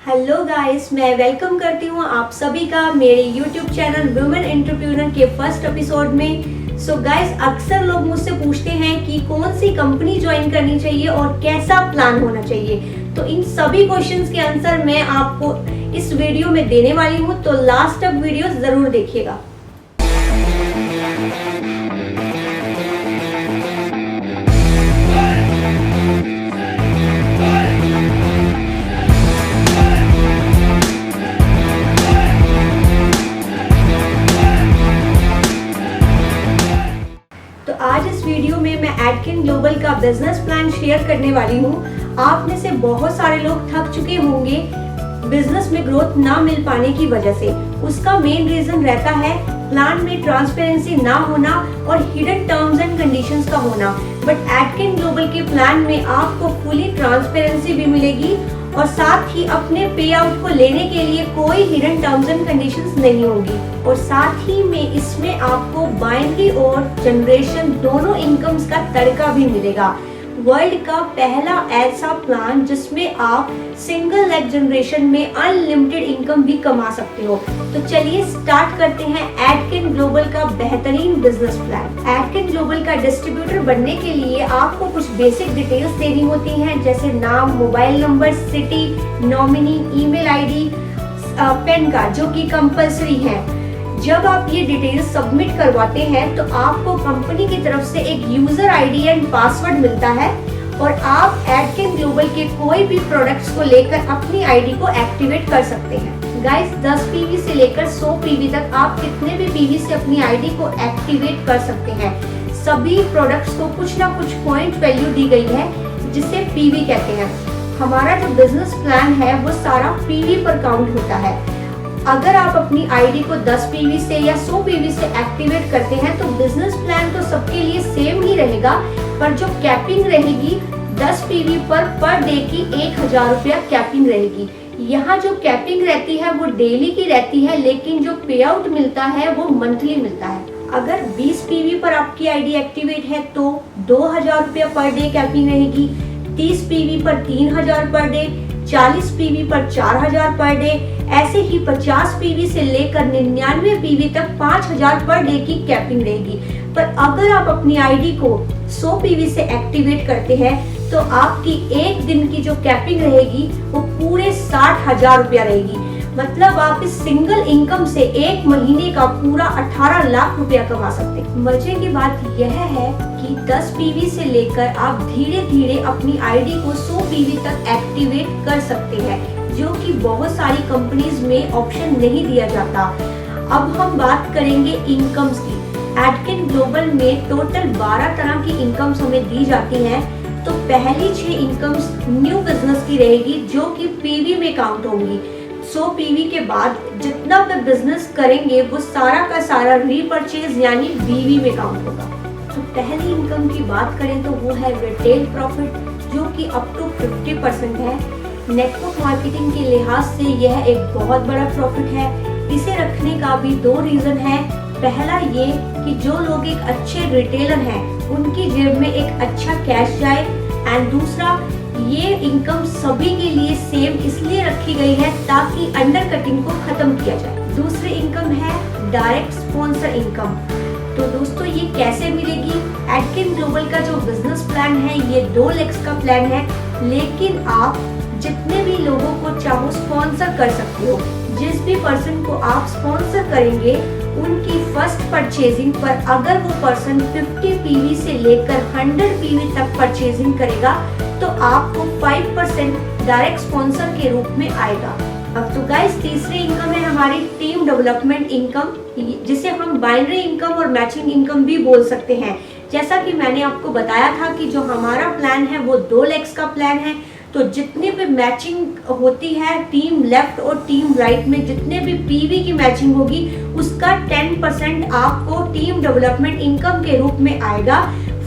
Hello guys, मैं welcome करती हूँ आप सभी का मेरे यूट्यूब चैनल वुमेन एंटरप्रेन्योर के फर्स्ट एपिसोड में। सो गाइस, अक्सर लोग मुझसे पूछते हैं कि कौन सी कंपनी ज्वाइन करनी चाहिए और कैसा प्लान होना चाहिए। तो इन सभी क्वेश्चंस के आंसर मैं आपको इस वीडियो में देने वाली हूँ, तो लास्ट तक वीडियो जरूर देखिएगा। आज इस वीडियो में मैं एडकिन ग्लोबल का बिजनेस प्लान शेयर करने वाली हूँ। आप में से बहुत सारे लोग थक चुके होंगे बिजनेस में ग्रोथ ना मिल पाने की वजह से। उसका मेन रीजन रहता है प्लान में ट्रांसपेरेंसी ना होना और हिडन टर्म्स एंड कंडीशंस का होना। बट एडकिन ग्लोबल के प्लान में आपको फुली ट्रांसपेरेंसी भी मिलेगी और साथ ही अपने पे आउट को लेने के लिए कोई हिडन टर्म्स एंड कंडीशंस नहीं होगी। और साथ ही में इसमें आपको बाइनरी और जनरेशन दोनों इनकम्स का तड़का भी मिलेगा। वर्ल्ड का पहला ऐसा प्लान जिसमें आप सिंगल लेग जनरेशन में अनलिमिटेड इनकम भी कमा सकते हो। तो चलिए स्टार्ट करते हैं एडकिन ग्लोबल का बेहतरीन बिजनेस प्लान। एडकिन ग्लोबल का डिस्ट्रीब्यूटर बनने के लिए आपको कुछ बेसिक डिटेल्स देनी होती हैं, जैसे नाम, mobile number, city, nominee, email ID, pan card जो कि कंपलसरी है। जब आप ये डिटेल्स सबमिट करवाते हैं तो आपको कंपनी की तरफ से एक यूजर आईडी एंड पासवर्ड मिलता है और आप एडकिन ग्लोबल के कोई भी प्रोडक्ट्स को लेकर अपनी आईडी को एक्टिवेट कर सकते हैं। गाइस, 10 पीवी से लेकर 100 पीवी तक आप कितने भी पीवी से अपनी आईडी को एक्टिवेट कर सकते हैं। सभी प्रोडक्ट्स को कुछ ना कुछ पॉइंट वैल्यू दी गई है जिसे पीवी कहते हैं। हमारा जो बिजनेस प्लान है वो सारा पीवी पर काउंट होता है। अगर आप अपनी आईडी को 10 पीवी से या 100 पीवी से एक्टिवेट करते हैं तो बिजनेस प्लान तो सबके लिए सेम ही रहेगा, पर जो कैपिंग रहेगी 10 पीवी पर डे की 1000 रुपया कैपिंग रहेगी। यहाँ जो कैपिंग रहती है वो डेली की रहती है, लेकिन जो पे आउट मिलता है वो मंथली मिलता है। अगर 20 पीवी पर आपकी आईडी एक्टिवेट है तो 2000 रुपया पर डे कैपिंग रहेगी, 30 पीवी पर 3000 पर डे, 40 पीवी पर 4000 पर डे, ऐसे ही 50 पीवी से लेकर 99 पीवी तक 5000 पर डे की कैपिंग रहेगी। पर अगर आप अपनी आईडी को 100 पीवी से एक्टिवेट करते हैं तो आपकी एक दिन की जो कैपिंग रहेगी वो पूरे 60,000 रुपया रहेगी। मतलब आप इस सिंगल इनकम से एक महीने का पूरा 18 लाख रुपया कमा सकते हैं। मजे की बात यह है कि 10 पीवी से लेकर आप धीरे धीरे अपनी आईडी को 100 पीवी तक एक्टिवेट कर सकते हैं, जो कि बहुत सारी कंपनीज में ऑप्शन नहीं दिया जाता। अब हम बात करेंगे इनकम्स की। एडकिन ग्लोबल में टोटल 12 तरह की इनकम्स हमें दी जाती हैं। तो पहली 6 इनकम्स न्यू बिजनेस की रहेगी जो कि पीवी में काउंट होंगी। 100 पीवी के बाद जितना भी बिजनेस करेंगे वो सारा का सारा रीपरचेज यानी बीवी में काउंट होगा। तो पहली इनकम की बात करें तो वो है रिटेल प्रॉफिट, जो कि अप टू 50% है। नेटवर्क मार्केटिंग के लिहाज से यह एक बहुत बड़ा प्रॉफिट है। इसे रखने का भी 2 रीजन है। पहला ये कि जो लोग एक अच्छे रिटेलर हैं उनकी जेब में एक अच्छा कैश जाए, एंड दूसरा ये इनकम सभी के लिए सेम इसलिए रखी गई है ताकि अंडर कटिंग को खत्म किया जाए। दूसरी इनकम है डायरेक्ट स्पॉन्सर इनकम। तो दोस्तों, ये कैसे मिलेगी? एडकिन ग्लोबल का जो बिजनेस प्लान है ये 2 लाख का प्लान है, लेकिन आप जितने भी लोगों को चाहो स्पॉन्सर कर सकते हो। जिस भी पर्सन को आप स्पॉन्सर करेंगे उनकी फर्स्ट परचेजिंग पर अगर वो पर्सन 50 पीवी से लेकर 100 पीवी तक परचेजिंग करेगा तो आपको 5% डायरेक्ट स्पॉन्सर के रूप में आएगा। अब तो गाइस, तीसरी इनकम है हमारी टीम डेवलपमेंट इनकम, जिसे हम बाइनरी इनकम और मैचिंग इनकम भी बोल सकते हैं। जैसा कि मैंने आपको बताया था कि जो हमारा प्लान है वो 2 लाख का प्लान है। तो जितने भी मैचिंग होती है टीम लेफ्ट और टीम राइट में, जितने भी पीवी की मैचिंग होगी उसका 10% आपको टीम डेवलपमेंट इनकम के रूप में आएगा।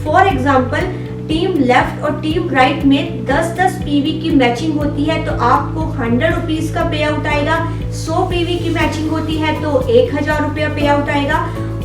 फॉर एग्जाम्पल, टीम लेफ्ट और टीम राइट में 10-10 पीवी की मैचिंग होती है तो आपको 100 रुपीज का पे आउट आएगा। 100 पीवी की मैचिंग होती है तो 1000 रुपया पे आउट आएगा।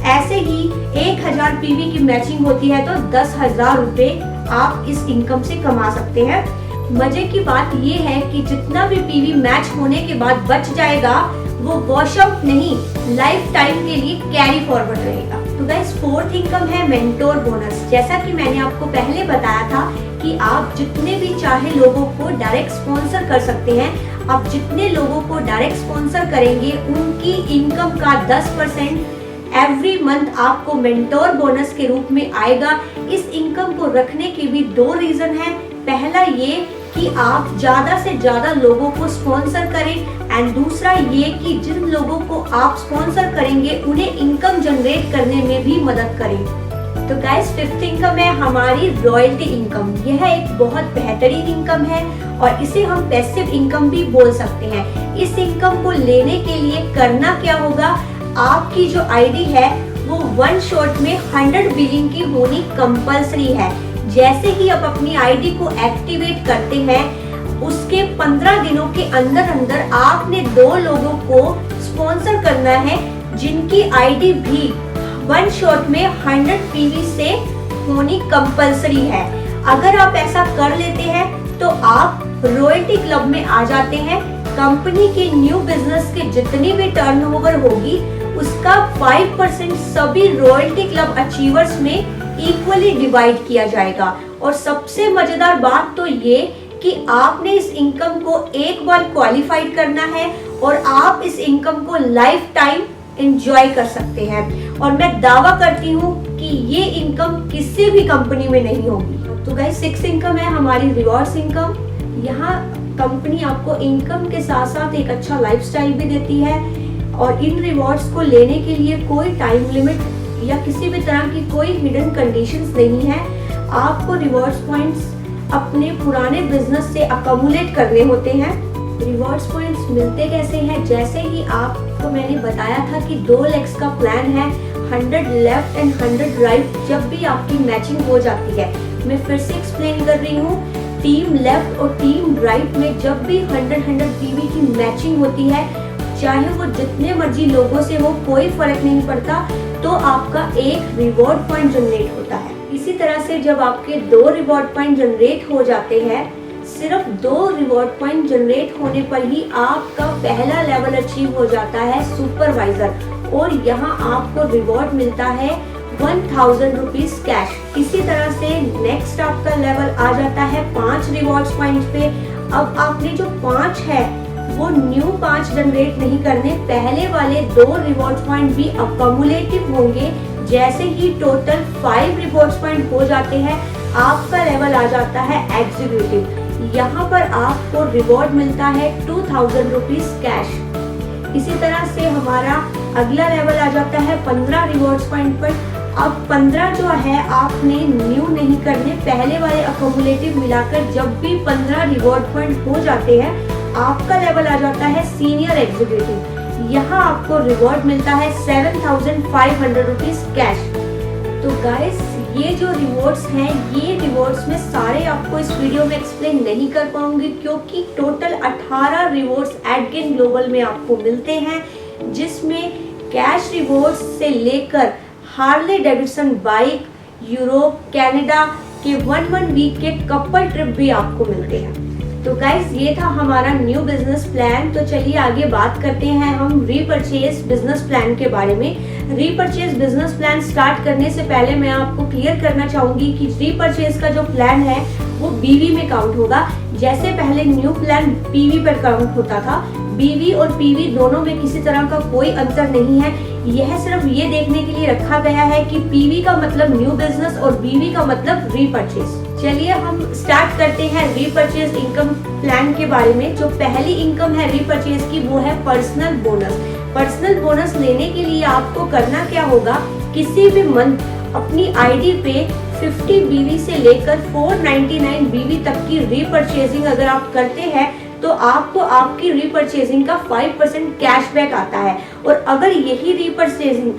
ऐसे ही 1000 पीवी की मैचिंग होती है तो 10,000 रुपए आप इस इनकम से कमा सकते हैं। मजे की बात ये है कि जितना भी पीवी मैच होने के बाद बच जाएगा वो वॉश आउट नहीं, लाइफ टाइम के लिए कैरी फॉरवर्ड रहेगा। तो गाइस, फोर्थ इनकम है मेंटोर बोनस। जैसा कि मैंने आपको पहले बताया था कि आप जितने भी चाहे लोगों को डायरेक्ट स्पॉन्सर कर सकते हैं। आप जितने लोगों को डायरेक्ट स्पॉन्सर करेंगे उनकी इनकम का 10% एवरी मंथ आपको मेंटोर बोनस के रूप में आएगा। इस इनकम को रखने के भी 2 रीजन है। पहला ये कि आप ज्यादा से ज्यादा लोगों को स्पॉन्सर करें एंड दूसरा ये कि जिन लोगों को आप स्पॉन्सर करेंगे उन्हें इनकम जनरेट करने में भी मदद करें। तो गाइस, फिफ्थ इनकम है हमारी रॉयल्टी इनकम। यह एक बहुत बेहतरीन इनकम है और इसे हम पैसिव इनकम भी बोल सकते हैं। इस इनकम को लेने के लिए करना क्या होगा, आपकी जो आईडी है वो 1 शॉट में 100 बिलिंग की होनी कंपलसरी है। जैसे ही आप अपनी आईडी को एक्टिवेट करते हैं उसके 15 दिनों के अंदर अंदर आपने 2 लोगों को स्पॉन्सर करना है जिनकी आईडी भी 1 शॉट में 100 पीवी से होनी कंपलसरी है। अगर आप ऐसा कर लेते हैं तो आप रॉयल्टी क्लब में आ जाते हैं। कंपनी के न्यू बिजनेस के जितनी भी टर्नओवर होगी उसका 5% सभी रॉयल्टी क्लब अचीवर्स में इक्वली डिवाइड किया जाएगा। और सबसे मजेदार बात तो ये कि आपने इस इनकम को एक बार क्वालिफाइड करना है और आप इस इनकम को लाइफ टाइम एंजॉय कर सकते हैं। और मैं दावा करती हूँ कि ये इनकम किसी भी कंपनी में नहीं होगी। तो गाइस, 6th इनकम है हमारी रिवॉर्ड्स इनकम। यहाँ कंपनी आपको इनकम के साथ साथ एक अच्छा लाइफस्टाइल भी देती है और इन रिवॉर्ड्स को लेने के लिए कोई टाइम लिमिट या किसी भी तरह की कोई हिडन कंडीशंस नहीं है। आपको रिवॉर्ड्स पॉइंट्स अपने पुराने बिजनेस से अकमुलेट करने होते हैं। रिवॉर्ड्स पॉइंट्स मिलते कैसे हैं, जैसे ही आपको मैंने बताया था कि 2 लेग्स का प्लान है, 100 लेफ्ट एंड 100 राइट। जब भी आपकी मैचिंग हो जाती है, मैं फिर से एक्सप्लेन कर रही हूँ, टीम लेफ्ट और टीम राइट में जब भी 100 पीवी की मैचिंग होती है, चाहे वो जितने मर्जी लोगों से हो, कोई फर्क नहीं पड़ता, तो आपका एक रिवॉर्ड पॉइंट जनरेट होता है। इसी तरह से जब आपके 2 रिवॉर्ड पॉइंट जनरेट हो जाते हैं, सिर्फ 2 रिवॉर्ड पॉइंट जनरेट होने पर ही आपका पहला लेवल अचीव हो जाता है सुपरवाइजर और यहाँ आपको रिवॉर्ड मिलता है 1000 रुपीज कैश। इसी तरह से नेक्स्ट आपका लेवल आ जाता है 5 रिवॉर्ड पॉइंट पे। अब आपने जो 5 है वो न्यू 5 जनरेट नहीं करने, पहले वाले 2 रिवॉर्ड पॉइंट भी अकमुलेटिव होंगे। जैसे ही टोटल 5 रिवॉर्ड पॉइंट हो जाते हैं, आपका लेवल आ जाता है एग्जीक्यूटिव। यहाँ पर आपको रिवॉर्ड मिलता है 2000 रुपीज कैश। इसी तरह से हमारा अगला लेवल आ जाता है 15 रिवॉर्ड पॉइंट पर। अब 15 जो है आपने न्यू नहीं करने, पहले वाले अकमुलेटिव मिलाकर जब भी 15 रिवॉर्ड पॉइंट हो जाते हैं, आपका लेवल आ जाता है सीनियर एग्जीक्यूटिव। यहाँ आपको रिवॉर्ड मिलता है 7500 रुपीज कैश। तो गाइस, ये जो रिवॉर्ड्स हैं, ये रिवॉर्ड्स में सारे आपको इस वीडियो में एक्सप्लेन नहीं कर पाऊंगी क्योंकि टोटल 18 रिवॉर्ड्स एडकिन ग्लोबल में आपको मिलते हैं, जिसमें कैश रिवॉर्ड्स से लेकर Harley Davidson bike, Europe, Canada के 1 वीक के कपल ट्रिप भी आपको मिलते हैं। तो गाइज, ये था हमारा न्यू बिजनेस प्लान। तो चलिए आगे बात करते हैं हम रीपरचेज बिजनेस प्लान के बारे में। रीपरचेज बिजनेस प्लान स्टार्ट करने से पहले मैं आपको क्लियर करना चाहूंगी कि रीपरचेज का जो प्लान है वो बीवी में काउंट होगा। जैसे पहले न्यू प्लान पीवी पर काउंट होता था, बीवी और पीवी दोनों में किसी तरह का कोई अंतर नहीं है। यह सिर्फ ये देखने के लिए रखा गया है कि पीवी का मतलब न्यू बिजनेस और बीवी का मतलब रीपरचेज। चलिए हम स्टार्ट करते हैं रीपरचेज इनकम प्लान के बारे में। जो पहली इनकम है रीपरचेज की वो है पर्सनल बोनस। पर्सनल बोनस लेने के लिए आपको करना क्या होगा, किसी भी मंथ अपनी आईडी पे 50 बीवी से लेकर 499 बीवी तक की रीपरचेजिंग अगर आप करते हैं तो आपको आपकी रीपरचेजिंग का 5% कैशबैक आता है। और अगर यही रीपरचेजिंग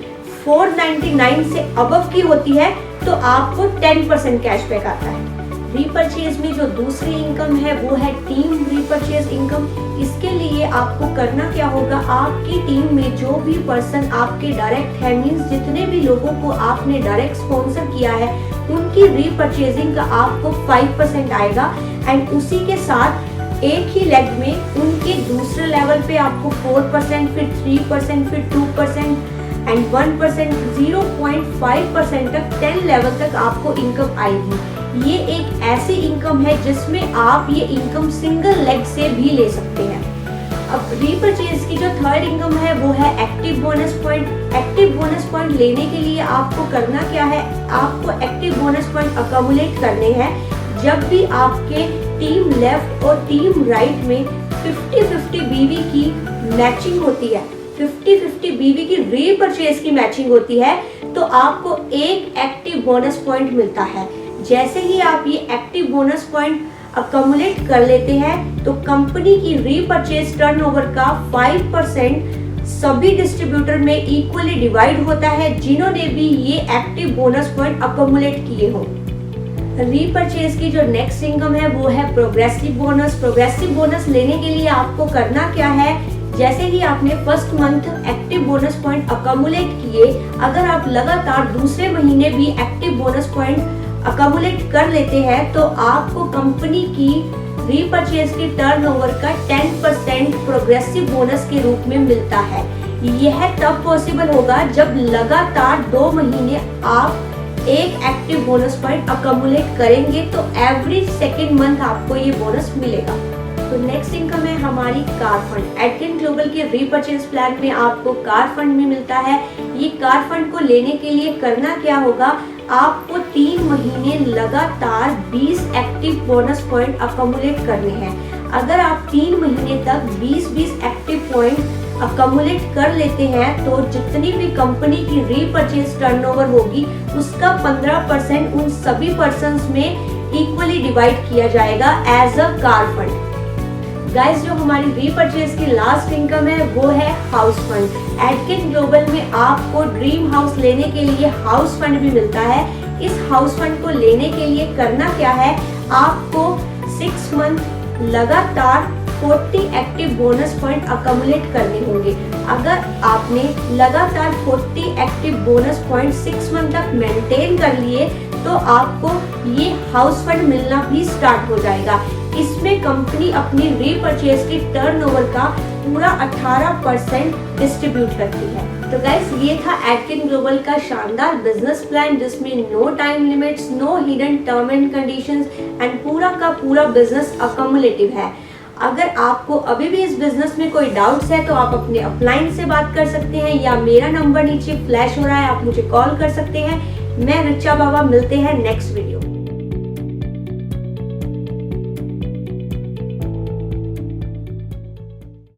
499 से अबव की होती है तो आपको 10% कैशबैक आता है। रीपरचेज में जो दूसरी इनकम है वो है टीम रीपरचेज इनकम। इसके लिए आपको करना क्या होगा, आपकी टीम में जो भी पर्सन आपके डायरेक्ट है, मींस जितने भी लोगों को आपने डायरेक्ट स्पॉन्सर किया है, उनकी रीपरचेजिंग का आपको 5% आएगा। एंड उसी के साथ एक ही लेग में उनके दूसरे लेवल पे आपको 4%, फिर 3%, फिर 2% एंड 1%, 0.5% तक 10 लेवल तक आपको इनकम आएगी। ये एक ऐसी इनकम है जिसमें आप ये इनकम सिंगल लेग से भी ले सकते हैं। अब रीपरचेज की जो थर्ड इनकम है वो है active bonus point. Active bonus point लेने के लिए आपको करना क्या है, आपको एक्टिव बोनस पॉइंट अकोमुलेट करने हैं जब भी आपके टीम लेफ्ट और टीम राइट में 50-50 बीवी की मैचिंग होती है, 50-50 बीवी की रीपरचेज की मैचिंग होती है, तो आपको एक एक्टिव बोनस पॉइंट मिलता है। जैसे ही आप ये एक्टिव बोनस पॉइंट अकोमुलेट कर लेते हैं तो कंपनी की रीपरचेज टर्नओवर का 5% सभी डिस्ट्रीब्यूटर में इक्वली डिवाइड होता है जिन्होंने भी ये एक्टिव बोनस पॉइंट अकोमुलेट किए हो। रीपरचेज की जो नेक्स्ट इनकम है वो है प्रोग्रेसिव बोनस। प्रोग्रेसिव बोनस लेने के लिए आपको करना क्या है, जैसे ही आपने first month active bonus point accumulate किए, अगर आप लगातार दूसरे महीने भी एक्टिव बोनस पॉइंट अकोमुलेट कर लेते हैं तो आपको कंपनी की रीपरचेज की टर्नओवर का 10% प्रोग्रेसिव बोनस के रूप में मिलता है। यह तब पॉसिबल होगा जब लगातार 2 महीने आप एक एक्टिव बोनस पॉइंट अकोमुलेट करेंगे तो एवरी सेकेंड मंथ आपको ये बोनस मिलेगा। तो नेक्स्ट इनकम है हमारी कार फंड। एडकिन ग्लोबल के रीपरचेज प्लान में आपको कार फंड भी मिलता है। ये कार फंड को लेने के लिए करना क्या होगा, आपको 3 महीने लगातार 20 एक्टिव बोनस पॉइंट अकोमुलेट करने हैं। अगर आप 3 महीने तक 20-20 एक्टिव पॉइंट अकोमुलेट कर लेते हैं तो जितनी भी कंपनी की रीपरचेज टर्नओवर होगी उसका 15% उन सभी पर्सन्स में इक्वली डिवाइड किया जाएगा as a car fund. Guys, जो हमारी रीपरचेज की लास्ट इनकम है वो है हाउस फंड। एडकिन ग्लोबल में आपको ड्रीम हाउस लेने के लिए हाउस फंड भी मिलता है। इस हाउस फंड को लेने के लिए करना क्या है, आपको 6 मंथ लगातार 40 एक्टिव बोनस पॉइंट अकोमुलेट करने होंगे। अगर आपने लगातार 40 एक्टिव बोनस पॉइंट 6 मंथ तक मेंटेन कर लिए तो आपको ये हाउस फंड मिलना भी स्टार्ट हो जाएगा। इसमें कंपनी अपनी रीपरचेज की टर्नओवर का पूरा 18% डिस्ट्रीब्यूट करती है। तो गाइस, ये था एडकिन ग्लोबल का शानदार बिजनेस प्लान जिसमें no time limits, no hidden term and conditions and पूरा का पूरा बिजनेस अकोमुलेटिव है। अगर आपको अभी भी इस बिजनेस में कोई डाउट्स है तो आप अपने अपलाइन से बात कर सकते हैं या मेरा नंबर नीचे फ्लैश हो रहा है, आप मुझे कॉल कर सकते हैं। मैं रिचा बाबा, मिलते हैं नेक्स्ट वीडियो।